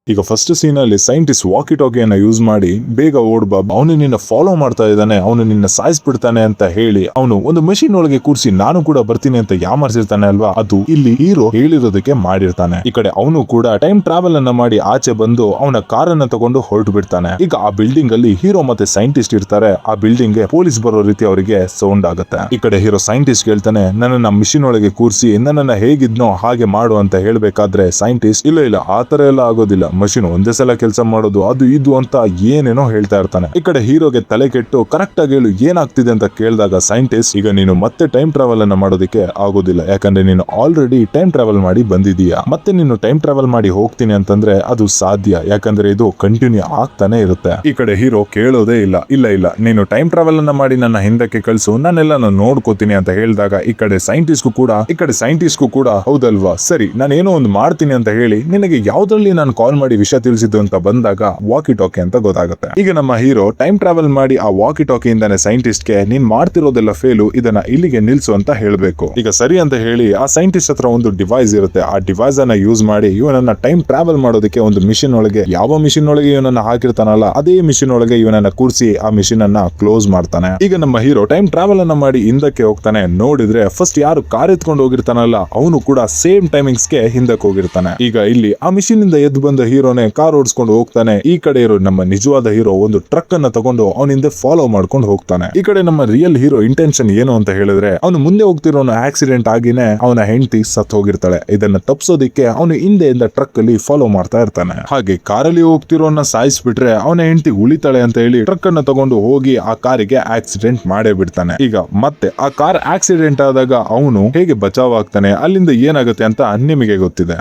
ಈಗ ಫಸ್ಟ್ ಸೀನ್ ಅಲ್ಲಿ ಸೈಂಟಿಸ್ಟ್ ವಾಕಿ ಟಾಕಿಯನ್ನ ಯೂಸ್ ಮಾಡಿ ಬೇಗ ಓಡ್ಬಾ, ಅವನು ನಿನ್ನ ಫಾಲೋ ಮಾಡ್ತಾ ಇದ್ದಾನೆ, ಅವನು ನಿನ್ನ ಸಾಯಿಸ್ಬಿಡ್ತಾನೆ ಅಂತ ಹೇಳಿ ಅವನು ಒಂದು ಮಷೀನ್ ಒಳಗೆ ಕೂರಿಸಿ ನಾನು ಕೂಡ ಬರ್ತೀನಿ ಅಂತ ಯಾಮರ್ಸಿರ್ತಾನೆ ಅಲ್ವಾ, ಅದು ಇಲ್ಲಿ ಹೀರೋ ಹೇಳಿರೋದಕ್ಕೆ ಮಾಡಿರ್ತಾನೆ. ಈ ಕಡೆ ಅವನು ಕೂಡ ಟೈಮ್ ಟ್ರಾವೆಲ್ ಅನ್ನ ಮಾಡಿ ಆಚೆ ಬಂದು ಅವನ ಕಾರನ್ನ ತಗೊಂಡು ಹೊರಟು ಬಿಡ್ತಾನೆ. ಈಗ ಆ ಬಿಲ್ಡಿಂಗ್ ಅಲ್ಲಿ ಹೀರೋ ಮತ್ತೆ ಸೈಂಟಿಸ್ಟ್ ಇರ್ತಾರೆ. ಆ ಬಿಲ್ಡಿಂಗ್ ಗೆ ಪೊಲೀಸ್ ಬರೋ ರೀತಿ ಅವರಿಗೆ ಸೌಂಡ್ ಆಗುತ್ತೆ. ಈ ಕಡೆ ಹೀರೋ ಸೈಂಟಿಸ್ಟ್ ಹೇಳ್ತಾನೆ, ನನ್ನನ್ನ ಮಿಷಿನ್ ಒಳಗೆ ಕೂರಿಸಿ ನನ್ನನ್ನ ಹೇಗಿದ್ನೋ ಹಾಗೆ ಮಾಡು ಅಂತ ಹೇಳ್ಬೇಕಾದ್ರೆ ಸೈಂಟಿಸ್ಟ್ ಇಲ್ಲ ಆತರ ಎಲ್ಲ ಆಗೋದಿಲ್ಲ, ಮಷಿನ್ ಒಂದೇ ಸಲ ಕೆಲಸ ಮಾಡೋದು, ಅದು ಇದು ಅಂತ ಏನೇನೋ ಹೇಳ್ತಾ ಇರ್ತಾನೆ. ಈ ಕಡೆ ಹೀರೋಗೆ ತಲೆ ಕೆಟ್ಟು ಕರೆಕ್ಟ್ ಆಗಿ ಹೇಳು ಏನಾಗ್ತಿದೆ ಅಂತ ಕೇಳಿದಾಗ ಸೈಂಟಿಸ್ಟ್, ಈಗ ನೀನು ಮತ್ತೆ ಟೈಮ್ ಟ್ರಾವೆಲ್ ಅನ್ನ ಮಾಡೋದಕ್ಕೆ ಆಗೋದಿಲ್ಲ, ಯಾಕಂದ್ರೆ ನೀನು ಆಲ್ರೆಡಿ ಟೈಮ್ ಟ್ರಾವೆಲ್ ಮಾಡಿ ಬಂದಿದೀಯಾ, ಮತ್ತೆ ನೀನು ಟೈಮ್ ಟ್ರಾವೆಲ್ ಮಾಡಿ ಹೋಗ್ತೀನಿ ಅಂತಂದ್ರೆ ಅದು ಸಾಧ್ಯ, ಯಾಕಂದ್ರೆ ಇದು ಕಂಟಿನ್ಯೂ ಆಗ್ತಾನೆ ಇರುತ್ತೆ. ಈ ಕಡೆ ಹೀರೋ ಕೇಳೋದೇ ಇಲ್ಲ ನೀನು ಟೈಮ್ ಟ್ರಾವೆಲ್ ಅನ್ನ ಮಾಡಿ ನನ್ನ ಹಿಂದಕ್ಕೆ ಕಳಿಸು, ನಾನೆಲ್ಲ ನೋಡ್ಕೋತೀನಿ ಅಂತ ಹೇಳಿದಾಗ ಈ ಕಡೆ ಸೈಂಟಿಸ್ಟ್ಗೂ ಕೂಡ ಹೌದಲ್ವಾ, ಸರಿ ನಾನೇನೋ ಒಂದು ಮಾಡ್ತೀನಿ ಅಂತ ಹೇಳಿ ನಿನಗೆ ಯಾವ್ದ್ರಲ್ಲಿ ನಾನು ಕಾಲ್ ಮಾಡಿ ವಿಷಯ ತಿಳಿಸಿದ್ದು ಅಂತ ಬಂದಾಗ ವಾಕಿ ಟಾಕಿ ಅಂತ ಗೊತ್ತಾಗುತ್ತೆ. ಈಗ ನಮ್ಮ ಹೀರೋ ಟೈಮ್ ಟ್ರಾವೆಲ್ ಮಾಡಿ ಆ ವಾಕಿ ಟಾಕಿಯಿಂದಾನೆ ಸೈಂಟಿಸ್ಟ್ ಗೆ ನೀನ್ ಮಾಡ್ತಿರೋದೆಲ್ಲ ಫೇಲು, ಇದನ್ನ ಇಲ್ಲಿಗೆ ನಿಲ್ಸು ಅಂತ ಹೇಳ್ಬೇಕು. ಈಗ ಸರಿ ಅಂತ ಹೇಳಿ ಆ ಸೈಂಟಿಸ್ಟ್ ಹತ್ರ ಒಂದು ಡಿವೈಸ್ ಇರುತ್ತೆ. ಆ ಡಿವೈಸ್ ಅನ್ನ ಯೂಸ್ ಮಾಡಿ ಇವನನ್ನ ಟೈಮ್ ಟ್ರಾವೆಲ್ ಮಾಡೋದಕ್ಕೆ ಒಂದು ಮಿಷಿನ್ ಒಳಗೆ, ಯಾವ ಮಿಷಿನ್ ಒಳಗೆ ಇವನನ್ನ ಹಾಕಿರ್ತಾನಲ್ಲ ಅದೇ ಮಿಷಿನ್ ಒಳಗೆ ಇವನನ್ನ ಕೂರಿಸಿ ಆ ಮಿಷಿನ್ ಅನ್ನ ಕ್ಲೋಸ್ ಮಾಡ್ತಾನೆ. ಈಗ ನಮ್ಮ ಹೀರೋ ಟೈಮ್ ಟ್ರಾವೆಲ್ ಅನ್ನ ಮಾಡಿ ಹಿಂದಕ್ಕೆ ಹೋಗ್ತಾನೆ. ನೋಡಿದ್ರೆ ಫಸ್ಟ್ ಯಾರು ಕಾರ್ ಎತ್ಕೊಂಡು ಹೋಗಿರ್ತಾನಲ್ಲ ಅವನು ಕೂಡ ಸೇಮ್ ಟೈಮಿಂಗ್ಸ್ ಗೆ ಹಿಂದಕ್ಕೆ ಹೋಗಿರ್ತಾನೆ. ಈಗ ಇಲ್ಲಿ ಆ ಮಿಷಿನ್ ಇಂದ ಎದ್ದು ಬಂದ ಹೀರೋನೇ ಕಾರ್ ಓಡಿಸ್ಕೊಂಡು ಹೋಗ್ತಾನೆ. ಈ ಕಡೆ ಇರೋ ನಮ್ಮ ನಿಜವಾದ ಹೀರೋ ಒಂದು ಟ್ರಕ್ ಅನ್ನ ತಗೊಂಡು ಅವನ ಹಿಂದೆ ಫಾಲೋ ಮಾಡ್ಕೊಂಡು ಹೋಗ್ತಾನೆ. ಈ ಕಡೆ ನಮ್ಮ ರಿಯಲ್ ಹೀರೋ ಇಂಟೆನ್ಷನ್ ಏನು ಅಂತ ಹೇಳಿದ್ರೆ ಅವನು ಮುಂದೆ ಹೋಗ್ತಿರೋನು ಆಕ್ಸಿಡೆಂಟ್ ಆಗಿನೇ ಅವನ ಹೆಂಡತಿ ಸತ್ ಹೋಗಿರ್ತಾಳೆ. ಇದನ್ನ ತಪ್ಪಿಸೋದಿಕ್ಕೆ ಅವನು ಹಿಂದೆಯಿಂದ ಟ್ರಕ್ ಅಲ್ಲಿ ಫಾಲೋ ಮಾಡ್ತಾ ಇರ್ತಾನೆ. ಹಾಗೆ ಕಾರಲ್ಲಿ ಹೋಗ್ತಿರೋನ್ನ ಸಾಯಿಸ್ಬಿಟ್ರೆ ಅವನ ಹೆಂಡತಿ ಉಳಿತಾಳೆ ಅಂತ ಹೇಳಿ ಟ್ರಕ್ ಅನ್ನ ತಗೊಂಡು ಹೋಗಿ ಆ ಕಾರಿಗೆ ಆಕ್ಸಿಡೆಂಟ್ ಮಾಡೇ ಬಿಡ್ತಾನೆ. ಈಗ ಮತ್ತೆ ಆ ಕಾರ್ ಆಕ್ಸಿಡೆಂಟ್ ಆದಾಗ ಅವನು ಹೇಗೆ ಬಚಾವ್ ಆಗ್ತಾನೆ, ಅಲ್ಲಿಂದ ಏನಾಗುತ್ತೆ ಅಂತ ನಿಮಗೆ ಗೊತ್ತಿದೆ.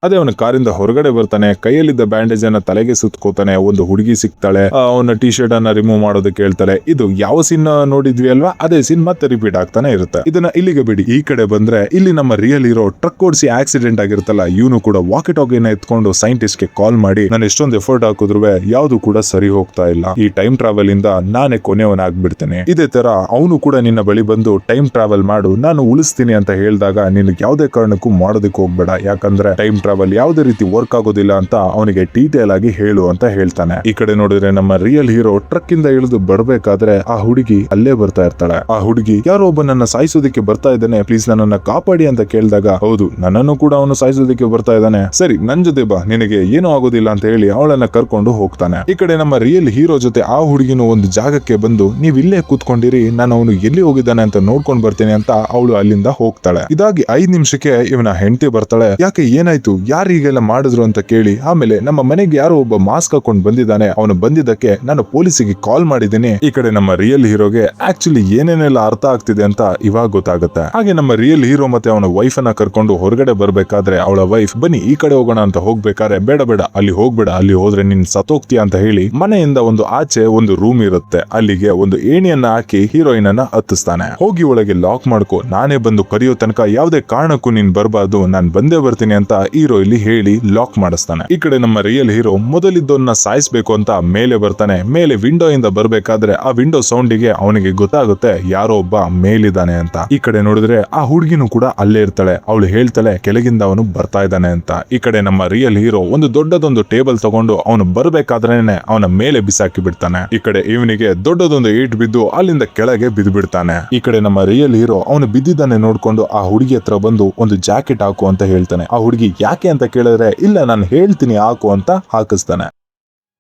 ಅದೇ ಅವನ ಕಾರಿಂದ ಹೊರಗಡೆ ಬರ್ತಾನೆ, ಕೈಯಲ್ಲಿದ್ದ ಬ್ಯಾಂಡೇಜ್ ಅನ್ನ ತಲೆಗೆ ಸುತ್ಕೋತಾನೆ. ಒಂದು ಹುಡುಗಿ ಸಿಗ್ತಾಳೆ, ಅವನ ಟಿ ಶರ್ಟ್ ಅನ್ನ ರಿಮೂವ್ ಮಾಡೋದಕ್ಕೆ ಹೇಳ್ತಾಳೆ. ಇದು ಯಾವ ಸೀನ್ ನೋಡಿದ್ವಿ ಅಲ್ವಾ, ಅದೇ ಸೀನ್ ಮತ್ತೆ ರಿಪೀಟ್ ಆಗ್ತಾನೆ ಇರುತ್ತೆ. ಇದನ್ನ ಇಲ್ಲಿಗೆ ಬಿಡಿ. ಈ ಕಡೆ ಬಂದ್ರೆ ಇಲ್ಲಿ ನಮ್ಮ ರಿಯಲ್ ಹೀರೋ ಟ್ರಕ್ ಓಡಿಸಿ ಆಕ್ಸಿಡೆಂಟ್ ಆಗಿರುತ್ತಲ್ಲ, ಇವನು ಕೂಡ ವಾಕಿ ಟಾಕಿನ ಎತ್ಕೊಂಡು ಸೈಂಟಿಸ್ಟ್ ಗೆ ಕಾಲ್ ಮಾಡಿ ನಾನು ಎಷ್ಟೊಂದು ಎಫರ್ಟ್ ಹಾಕಿದ್ರು ಯಾವ್ದು ಕೂಡ ಸರಿ ಹೋಗ್ತಾ ಇಲ್ಲ, ಈ ಟೈಮ್ ಟ್ರಾವೆಲ್ ಇಂದ ನಾನೇ ಕೊನೆಯವನಾಗ್ಬಿಡ್ತೇನೆ. ಇದೇ ತರ ಅವನು ಕೂಡ ನಿನ್ನ ಬಳಿ ಬಂದು ಟೈಮ್ ಟ್ರಾವೆಲ್ ಮಾಡು, ನಾನು ಉಳಿಸ್ತೀನಿ ಅಂತ ಹೇಳಿದಾಗ ನಿನ್ಗೆ ಯಾವುದೇ ಕಾರಣಕ್ಕೂ ಮಾಡೋದಕ್ಕೆ ಹೋಗ್ಬೇಡ, ಯಾಕಂದ್ರೆ ಟೈಮ್ ಟ್ರಾವೆಲ್ ಯಾವುದೇ ರೀತಿ ವರ್ಕ್ ಆಗೋದಿಲ್ಲ ಅಂತ ಅವನಿಗೆ ಡೀಟೇಲ್ ಆಗಿ ಹೇಳು ಅಂತ ಹೇಳ್ತಾನೆ. ಈ ಕಡೆ ನೋಡಿದ್ರೆ ನಮ್ಮ ರಿಯಲ್ ಹೀರೋ ಟ್ರಕ್ ಇಂದ ಇಳಿದು ಬರ್ಬೇಕಾದ್ರೆ ಆ ಹುಡುಗಿ ಅಲ್ಲೇ ಬರ್ತಾ ಇರ್ತಾಳೆ. ಆ ಹುಡುಗಿ ಯಾರೋ ಒಬ್ಬ ನನ್ನ ಸಾಯಿಸೋದಕ್ಕೆ ಬರ್ತಾ ಇದ್ದಾನೆ, ಪ್ಲೀಸ್ ನನ್ನನ್ನ ಕಾಪಾಡಿ ಅಂತ ಕೇಳಿದಾಗ ಹೌದು ನನ್ನನ್ನು ಕೂಡ ಅವನು ಸಾಯಿಸೋದಕ್ಕೆ ಬರ್ತಾ ಇದ್ದಾನೆ, ಸರಿ ನನ್ ಜೊತೆ ಬಾ, ನಿನಗೆ ಏನೂ ಆಗೋದಿಲ್ಲ ಅಂತ ಹೇಳಿ ಅವಳನ್ನ ಕರ್ಕೊಂಡು ಹೋಗ್ತಾನೆ. ಈ ಕಡೆ ನಮ್ಮ ರಿಯಲ್ ಹೀರೋ ಜೊತೆ ಆ ಹುಡುಗಿನ ಒಂದು ಜಾಗಕ್ಕೆ ಬಂದು ನೀವ್ ಇಲ್ಲೇ ಕೂತ್ಕೊಂಡಿರಿ, ನಾನು ಅವನು ಎಲ್ಲಿ ಹೋಗಿದ್ದಾನೆ ಅಂತ ನೋಡ್ಕೊಂಡ್ ಬರ್ತೀನಿ ಅಂತ ಅವಳು ಅಲ್ಲಿಂದ ಹೋಗ್ತಾಳೆ. ಇದಾಗಿ 5 ನಿಮಿಷಕ್ಕೆ ಇವನ ಹೆಂಡತಿ ಬರ್ತಾಳೆ. ಯಾಕೆ ಏನಾಯ್ತು, ಯಾರು ಹೀಗೆಲ್ಲ ಮಾಡಿದ್ರು ಅಂತ ಕೇಳಿ ಆಮೇಲೆ ನಮ್ಮ ಮನೆಗೆ ಯಾರೋ ಒಬ್ಬ ಮಾಸ್ಕ್ ಹಾಕೊಂಡು ಬಂದಿದ್ದಾನೆ, ಅವನು ಬಂದಿದ್ದಕ್ಕೆ ನಾನು ಪೊಲೀಸಿಗೆ ಕಾಲ್ ಮಾಡಿದ್ದೀನಿ. ಈ ಕಡೆ ನಮ್ಮ ರಿಯಲ್ ಹೀರೋಗೆ ಆಕ್ಚುಲಿ ಏನೇನೆಲ್ಲ ಅರ್ಥ ಆಗ್ತಿದೆ ಅಂತ ಇವಾಗ ಗೊತ್ತಾಗುತ್ತೆ. ಹಾಗೆ ನಮ್ಮ ರಿಯಲ್ ಹೀರೋ ಮತ್ತೆ ಅವನ ವೈಫ್ ಅನ್ನ ಕರ್ಕೊಂಡು ಹೊರಗಡೆ ಬರ್ಬೇಕಾದ್ರೆ ಅವಳ ವೈಫ್ ಬನ್ನಿ ಈ ಕಡೆ ಹೋಗೋಣ ಅಂತ ಹೋಗ್ಬೇಕಾದ್ರೆ ಬೇಡ ಬೇಡ ಅಲ್ಲಿ ಹೋಗ್ಬೇಡ, ಅಲ್ಲಿ ಹೋದ್ರೆ ನೀನ್ ಸತ್ತೋಗ್ತೀಯ ಅಂತ ಹೇಳಿ ಮನೆಯಿಂದ ಒಂದು ಆಚೆ ಒಂದು ರೂಮ್ ಇರುತ್ತೆ, ಅಲ್ಲಿಗೆ ಒಂದು ಏಣಿಯನ್ನ ಹಾಕಿ ಹೀರೋಯಿನ್ ಅನ್ನ ಹತ್ತಿಸ್ತಾನೆ. ಹೋಗಿ ಒಳಗೆ ಲಾಕ್ ಮಾಡ್ಕೋ, ನಾನೇ ಬಂದು ಕರೆಯೋ ತನಕ ಯಾವುದೇ ಕಾರಣಕ್ಕೂ ನೀನ್ ಬರ್ಬಾರ್ದು, ನಾನ್ ಬಂದೇ ಬರ್ತೀನಿ ಅಂತ ಹೀರೋ ಇಲ್ಲಿ ಹೇಳಿ ಲಾಕ್ ಮಾಡಿಸ್ತಾನೆ. ಈ ಕಡೆ ನಮ್ಮ ರಿಯಲ್ ಹೀರೋ ಮೊದಲಿದ್ದವನ್ನ ಸಾಯಿಸ್ಬೇಕು ಅಂತ ಮೇಲೆ ಬರ್ತಾನೆ. ಮೇಲೆ ವಿಂಡೋ ಇಂದ ಬರ್ಬೇಕಾದ್ರೆ ಆ ವಿಂಡೋ ಸೌಂಡಿಗೆ ಅವನಿಗೆ ಗೊತ್ತಾಗುತ್ತೆ ಯಾರೋ ಒಬ್ಬ ಮೇಲಿದ್ದಾನೆ ಅಂತ. ಈ ಕಡೆ ನೋಡಿದ್ರೆ ಆ ಹುಡುಗಿನೂ ಕೂಡ ಅಲ್ಲೇ ಇರ್ತಾಳೆ, ಅವಳು ಹೇಳ್ತಾಳೆ ಕೆಳಗಿಂದ ಅವನು ಬರ್ತಾ ಇದ್ದಾನೆ ಅಂತ. ಈ ಕಡೆ ನಮ್ಮ ರಿಯಲ್ ಹೀರೋ ಒಂದು ದೊಡ್ಡದೊಂದು ಟೇಬಲ್ ತಗೊಂಡು ಅವನು ಬರ್ಬೇಕಾದ್ರೇನೆ ಅವನ ಮೇಲೆ ಬಿಸಾಕಿ ಬಿಡ್ತಾನೆ. ಈ ಕಡೆ ಇವನಿಗೆ ದೊಡ್ಡದೊಂದು ಏಟ್ ಬಿದ್ದು ಅಲ್ಲಿಂದ ಕೆಳಗೆ ಬಿದ್ದು ಬಿಡ್ತಾನೆ. ಈ ಕಡೆ ನಮ್ಮ ರಿಯಲ್ ಹೀರೋ ಅವನು ಬಿದ್ದಿದ್ದಾನೆ ನೋಡ್ಕೊಂಡು ಆ ಹುಡುಗಿ ಹತ್ರ ಬಂದು ಒಂದು ಜಾಕೆಟ್ ಹಾಕು ಅಂತ ಹೇಳ್ತಾನೆ. ಆ ಹುಡುಗಿ ಯಾಕೆ ಅಂತ ಕೇಳಿದ್ರೆ ಇಲ್ಲ ನಾನು ಹೇಳ್ತೀನಿ ಹಾಕು ಅಂತ ಹಾಕಿಸ್ತಾನೆ.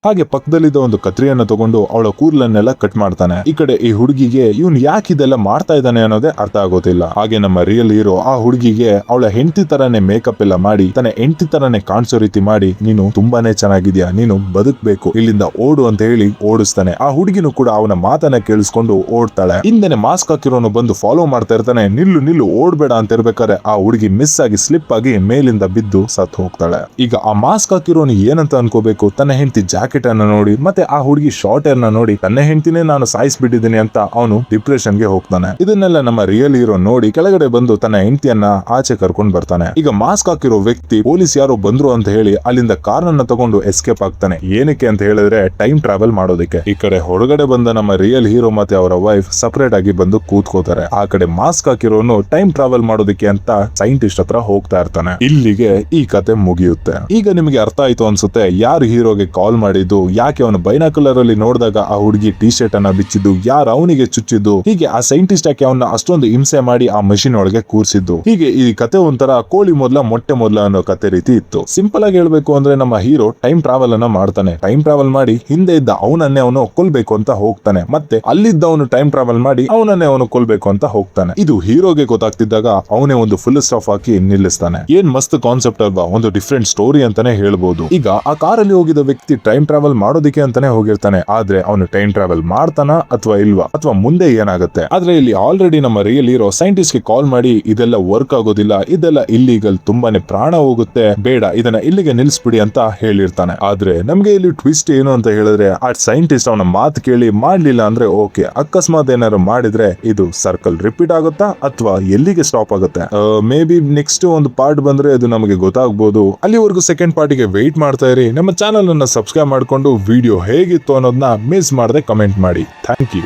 ಹಾಗೆ ಪಕ್ಕದಲ್ಲಿದ್ದ ಒಂದು ಕತ್ರಿಯನ್ನ ತಗೊಂಡು ಅವಳ ಕೂದಲನ್ನೆಲ್ಲ ಕಟ್ ಮಾಡ್ತಾನೆ. ಈ ಕಡೆ ಈ ಹುಡುಗಿಗೆ ಇವನ್ ಯಾಕೆ ಇದೆಲ್ಲ ಮಾಡ್ತಾ ಇದ್ದಾನೆ ಅನ್ನೋದೇ ಅರ್ಥ ಆಗೋದಿಲ್ಲ. ಹಾಗೆ ನಮ್ಮ ರಿಯಲ್ ಹೀರೋ ಆ ಹುಡುಗಿಗೆ ಅವಳ ಹೆಂಡತಿ ತರಾನೇ ಮೇಕಪ್ ಎಲ್ಲ ಮಾಡಿ ತನ್ನ ಹೆಂಡತಿ ತರಾನೇ ಕಾಣಿಸೋ ರೀತಿ ಮಾಡಿ ನೀನು ತುಂಬಾನೇ ಚೆನ್ನಾಗಿದ್ಯಾ, ನೀನು ಬದುಕ್ಬೇಕು, ಇಲ್ಲಿಂದ ಓಡು ಅಂತ ಹೇಳಿ ಓಡಿಸ್ತಾನೆ. ಆ ಹುಡುಗಿನೂ ಕೂಡ ಅವನ ಮಾತನ್ನ ಕೇಳಿಸ್ಕೊಂಡು ಓಡ್ತಾಳೆ. ಹಿಂದೆನೆ ಮಾಸ್ಕ್ ಹಾಕಿರೋನು ಬಂದು ಫಾಲೋ ಮಾಡ್ತಾ ಇರ್ತಾನೆ. ನಿಲ್ಲು ನಿಲ್ಲು ಓಡ್ಬೇಡ ಅಂತ ಇರ್ಬೇಕಾದ್ರೆ ಆ ಹುಡುಗಿ ಮಿಸ್ ಆಗಿ ಸ್ಲಿಪ್ ಆಗಿ ಮೇಲಿಂದ ಬಿದ್ದು ಸತ್ ಹೋಗ್ತಾಳೆ. ಈಗ ಆ ಮಾಸ್ಕ್ ಹಾಕಿರೋನು ಏನಂತ ಅನ್ಕೋಬೇಕು, ತನ್ನ ಹೆಂಡತಿ ಜಾಕೆಟ್ ಅನ್ನ ನೋಡಿ ಮತ್ತೆ ಆ ಹುಡುಗಿ ಶಾರ್ಟ್ ಹೇರ್ ನ ನೋಡಿ ತನ್ನ ಹೆಂಡತಿನೇ ನಾನು ಸಾಯಿಸ್ಬಿಟ್ಟಿದ್ದೀನಿ ಅಂತ ಅವನು ಡಿಪ್ರೆಷನ್ ಗೆ ಹೋಗ್ತಾನೆ. ಇದನ್ನೆಲ್ಲ ನಮ್ಮ ರಿಯಲ್ ಹೀರೋ ನೋಡಿ ಕೆಳಗಡೆ ಬಂದು ತನ್ನ ಹೆಂಡತಿಯನ್ನ ಆಚೆ ಕರ್ಕೊಂಡು ಬರ್ತಾನೆ. ಈಗ ಮಾಸ್ಕ್ ಹಾಕಿರೋ ವ್ಯಕ್ತಿ ಪೊಲೀಸ್ ಯಾರೋ ಬಂದ್ರು ಅಂತ ಹೇಳಿ ಅಲ್ಲಿಂದ ಕಾರ್ ಅನ್ನ ತಗೊಂಡು ಎಸ್ಕೇಪ್ ಆಗ್ತಾನೆ. ಏನಕ್ಕೆ ಅಂತ ಹೇಳಿದ್ರೆ ಟೈಮ್ ಟ್ರಾವೆಲ್ ಮಾಡೋದಕ್ಕೆ. ಈ ಕಡೆ ಹೊರಗಡೆ ಬಂದ ನಮ್ಮ ರಿಯಲ್ ಹೀರೋ ಮತ್ತೆ ಅವರ ವೈಫ್ ಸಪರೇಟ್ ಆಗಿ ಬಂದು ಕೂತ್ಕೋತಾರೆ. ಆ ಕಡೆ ಮಾಸ್ಕ್ ಹಾಕಿರೋನು ಟೈಮ್ ಟ್ರಾವೆಲ್ ಮಾಡೋದಕ್ಕೆ ಅಂತ ಸೈಂಟಿಸ್ಟ್ ಹತ್ರ ಹೋಗ್ತಾ ಇರ್ತಾನೆ. ಇಲ್ಲಿಗೆ ಈ ಕತೆ ಮುಗಿಯುತ್ತೆ. ಈಗ ನಿಮಗೆ ಅರ್ಥ ಆಯ್ತು ಅನ್ಸುತ್ತೆ ಯಾರು ಹೀರೋಗೆ ಕಾಲ್ ಮಾಡಿದ್ದು, ಯಾಕೆ ಅವನು ಬೈನಾಕುಲರ್ ಅಲ್ಲಿ ನೋಡಿದಾಗ ಆ ಹುಡುಗಿ ಟಿ ಶರ್ಟ್ ಅನ್ನ ಬಿಚ್ಚಿದ್ದು, ಯಾರು ಅವನಿಗೆ ಚುಚ್ಚಿದ್ದು, ಹೀಗೆ ಆ ಸೈಂಟಿಸ್ಟ್ ಯಾಕೆ ಅವನ್ನ ಅಷ್ಟೊಂದು ಹಿಂಸೆ ಮಾಡಿ ಆ ಮಷಿನ್ ಒಳಗೆ ಕೂರಿಸಿದ್ದು. ಹೀಗೆ ಈ ಕತೆ ಒಂಥರ ಕೋಳಿ ಮೊದಲ ಮೊಟ್ಟೆ ಮೊದಲ ಅನ್ನೋ ಕತೆ ರೀತಿ ಇತ್ತು. ಸಿಂಪಲ್ ಆಗಿ ಹೇಳ್ಬೇಕು ಅಂದ್ರೆ ನಮ್ಮ ಹೀರೋ ಟೈಮ್ ಟ್ರಾವೆಲ್ ಅನ್ನ ಮಾಡ್ತಾನೆ. ಟೈಮ್ ಟ್ರಾವೆಲ್ ಮಾಡಿ ಹಿಂದೆ ಇದ್ದ ಅವನನ್ನೇ ಅವನು ಕೊಲ್ಬೇಕು ಅಂತ ಹೋಗ್ತಾನೆ, ಮತ್ತೆ ಅಲ್ಲಿದ್ದ ಅವನು ಟೈಮ್ ಟ್ರಾವೆಲ್ ಮಾಡಿ ಅವನನ್ನೇ ಅವನು ಕೊಲ್ಬೇಕು ಅಂತ ಹೋಗ್ತಾನೆ. ಇದು ಹೀರೋಗೆ ಗೊತ್ತಾಗ್ತಿದ್ದಾಗ ಅವನೇ ಒಂದು ಫುಲ್ ಸ್ಟಾಪ್ ಹಾಕಿ ನಿಲ್ಲಿಸ್ತಾನೆ. ಏನ್ ಮಸ್ತ್ ಕಾನ್ಸೆಪ್ಟ್ ಅಲ್ವಾ, ಒಂದು ಡಿಫ್ರೆಂಟ್ ಸ್ಟೋರಿ ಅಂತಾನೆ ಹೇಳ್ಬೋದು. ಈಗ ಆ ಕಾರಲ್ಲಿ ಹೋಗಿದ್ದ ವ್ಯಕ್ತಿ ಟೈಮ್ ಟ್ರಾವೆಲ್ ಮಾಡೋದಕ್ಕೆ ಅಂತಾನೆ ಹೋಗಿರ್ತಾನೆ, ಆದ್ರೆ ಅವನು ಟೈಮ್ ಟ್ರಾವೆಲ್ ಮಾಡ್ತಾನ ಅಥವಾ ಇಲ್ವಾ, ಅಥವಾ ಮುಂದೆ ಏನಾಗುತ್ತೆ. ಆದ್ರೆ ಇಲ್ಲಿ ಆಲ್ರೆಡಿ ನಮ್ಮ ರಿಯಲ್ ಹೀರೋ ಸೈಂಟಿಸ್ಟ್ ಗೆ ಕಾಲ್ ಮಾಡಿ ಇದೆಲ್ಲ ವರ್ಕ್ ಆಗೋದಿಲ್ಲ, ಇದೆಲ್ಲ ಇಲ್ಲಿಗಲ್, ತುಂಬಾನೇ ಪ್ರಾಣ ಹೋಗುತ್ತೆ, ಬೇಡ ಇದನ್ನ ಇಲ್ಲಿಗೆ ನಿಲ್ಸ್ಬಿಡಿ ಅಂತ ಹೇಳಿರ್ತಾನೆ. ಆದ್ರೆ ನಮ್ಗೆ ಇಲ್ಲಿ ಟ್ವಿಸ್ಟ್ ಏನು ಅಂತ ಹೇಳಿದ್ರೆ ಆ ಸೈಂಟಿಸ್ಟ್ ಅವನ ಮಾತು ಕೇಳಿ ಮಾಡ್ಲಿಲ್ಲ ಅಂದ್ರೆ ಓಕೆ, ಅಕಸ್ಮಾತ್ ಏನಾದ್ರು ಮಾಡಿದ್ರೆ ಇದು ಸರ್ಕಲ್ ರಿಪೀಟ್ ಆಗುತ್ತಾ ಅಥವಾ ಎಲ್ಲಿಗೆ ಸ್ಟಾಪ್ ಆಗುತ್ತೆ. ಮೇ ಬಿ ನೆಕ್ಸ್ಟ್ ಒಂದು ಪಾರ್ಟ್ ಬಂದ್ರೆ ಅದು ನಮಗೆ ಗೊತ್ತಾಗ್ಬೋದು. ಅಲ್ಲಿವರೆಗೂ ಸೆಕೆಂಡ್ ಪಾರ್ಟಿಗೆ ವೆಯ್ಟ್ ಮಾಡ್ತಾ ಇರಿ. ನಮ್ಮ ಚಾನಲ್ ಅನ್ನ ಸಬ್ಸ್ಕ್ರೈಬ್ ಮಾಡ್ಕೊಂಡು ವಿಡಿಯೋ ಹೇಗಿತ್ತು ಅನ್ನೋದನ್ನ ಮಿಸ್ ಮಾಡದೆ ಕಮೆಂಟ್ ಮಾಡಿ. Thank you.